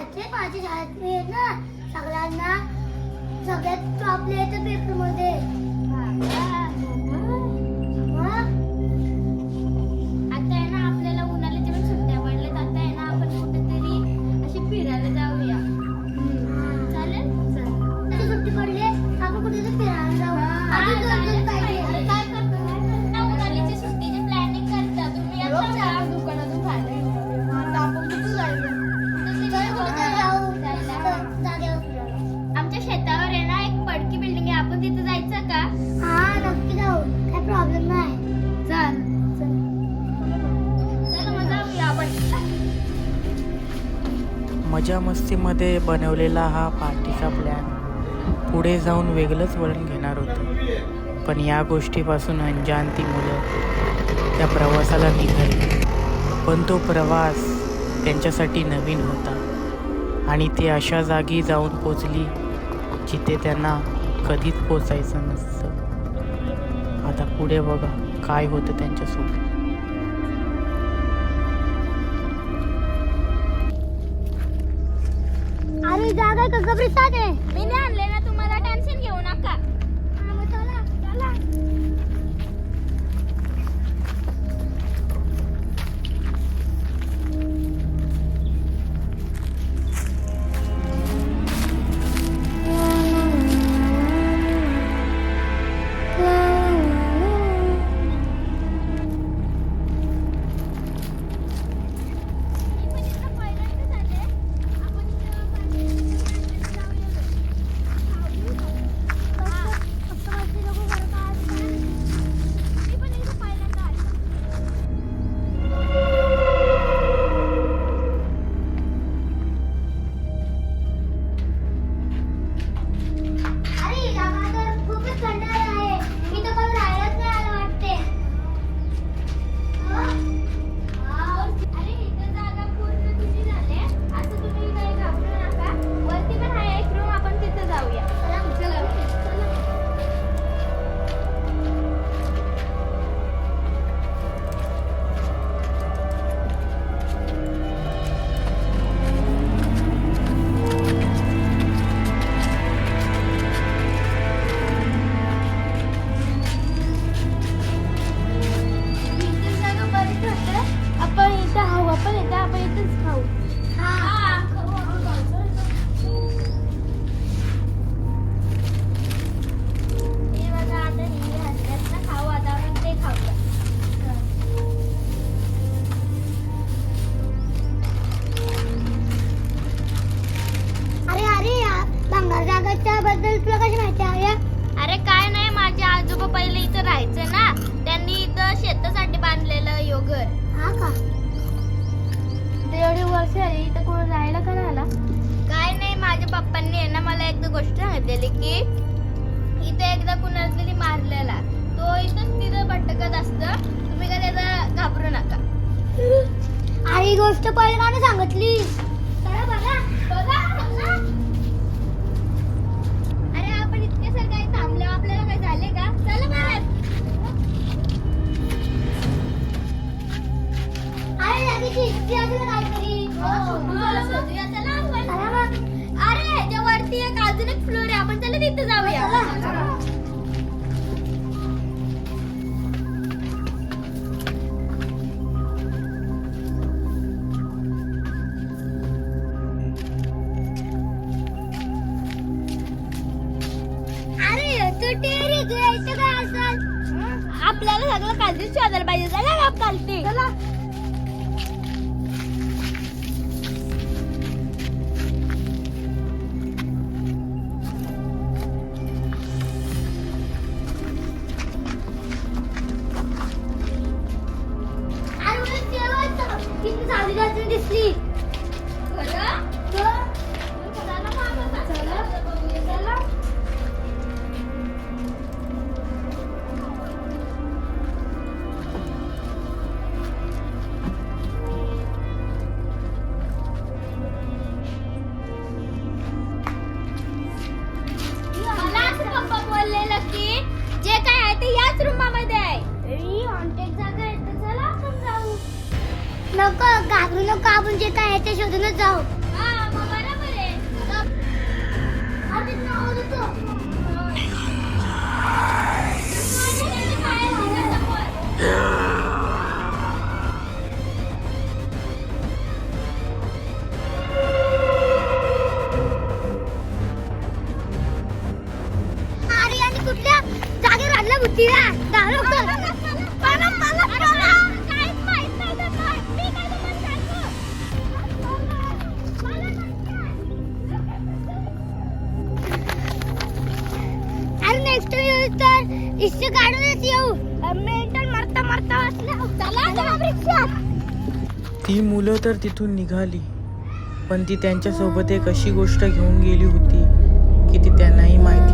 जायचंय माझ्या शाळेत मी आहे ना सगळ्यांना सगळ्यात टॉपला येतं पेपर मध्ये. आता आहे ना आपल्याला उन्हाळ्याच्या पण सुट्ट्या पडल्यात. आता आहे ना आपण कुठेतरी अशी फिरायला जाऊया. चालेल? आता सुट्टी पडली आपण कुठेतरी फिरायला जाऊ. अजून दोन दिवस पाहिजे. काय करतो? उन्हाळ्याची सुट्टीची प्लॅनिंग करता तुम्ही. आता दुकानातून खायला घेऊन आता आपण कुठे जायचं? कुठेतरी जाऊ जागेवर फिरायला. आमच्या शेतावर आहे ना एक पडकी बिल्डिंग आहे. आपण तिथे जायचं का? हा नक्की जाऊ काय प्रॉब्लेम नाही. चल चल मग जाऊया आपण. मजा मस्तीमध्ये बनवलेला हा पार्टीचा प्लॅन पुढे जाऊन वेगळंच वळण घेणार होतं. पण या गोष्टीपासून अनजान ती मुलं त्या प्रवासाला निघाली. पण तो प्रवास त्यांच्यासाठी नवीन होता आणि ते अशा जागी जाऊन पोचली जिथे त्यांना कधीच पोचायचं नसतं. आता पुढे बघा काय होतं त्यांच्यासोबत. अरे जागा का कब्रिस्तान आहे. मी नाही आणले ना तुम्हाला. टेन्शन घेऊ नका. चला चला. अरे जागा तर खूपच थंड आहे. मी तर कधी राहायलाच नाही आलं वाटते. अरे इथं जागा पूर्ण तुझी झाली. असं तुम्ही काही घाबरू नका. वरती पण आहे एक रूम. आपण तिथे जाऊया. चला. इथं जागा बरीच होतं. आपण इथं हवा पण येतं. आपण इथंच खाऊ. हे बघा आता ही हसल्यात ना खाऊ. आता आपण ते खाऊया. अरे अरे भंगार जागाच्या बद्दल तुला कशी माहिती आहे. अरे काय नाही, माझे आजोबा पहिले इथं राहायचे ना. त्यांनी इथं शेतासाठी बांधलेलं योगर. हा का. एवढी वर्ष आली इथं कोण राहायला का राहिला? काय नाही, माझ्या पप्पांनी आहे ना मला एकदा गोष्ट सांगितलेली की इथे एकदा कुणाला तरी मारलेला. तो इथंच तिथं भटकत असतं. तुम्ही काय त्याचा घाबरू नका. अरे ही गोष्ट पहिले का नाही सांगितली. चला बघा बघा. अरे आपण इतके सर काही थांबले, आपल्याला काय झाले का? चला परत. अरे लगेच हिस्ट्री अजून काहीतरी. चला शोधूया. चला आपण. चला मग. अरे ह्याच्या वरती एक अजून एक फ्लोर आहे. आपण चला तिथे जाऊया. अरे तू टेरी तू यायचं काय असेल. आपल्याला सगळं कालतीच शोधायला पाहिजे. चला ना कालती. चला. अरे उलट तेव्हाच किती चांगली गाजून दिसली. खरं? चला. चला ना मग आपण. चला. चला. नको घाबरू नको आपण जे काय आहे ते शोधूनच जाऊ. हा, मग अरे आणि कुठल्या जागेवर आणला बुद्धीला अरे नेक्स्ट वेळेस तर इष्ट काढूनच येऊ मेंटल मरता मरता वाचला चला रिक्षात ती मुलं तर तिथून निघाली, पण ती त्यांच्यासोबत एक अशी गोष्ट घेऊन गेली होती की ती त्यांनाही माहिती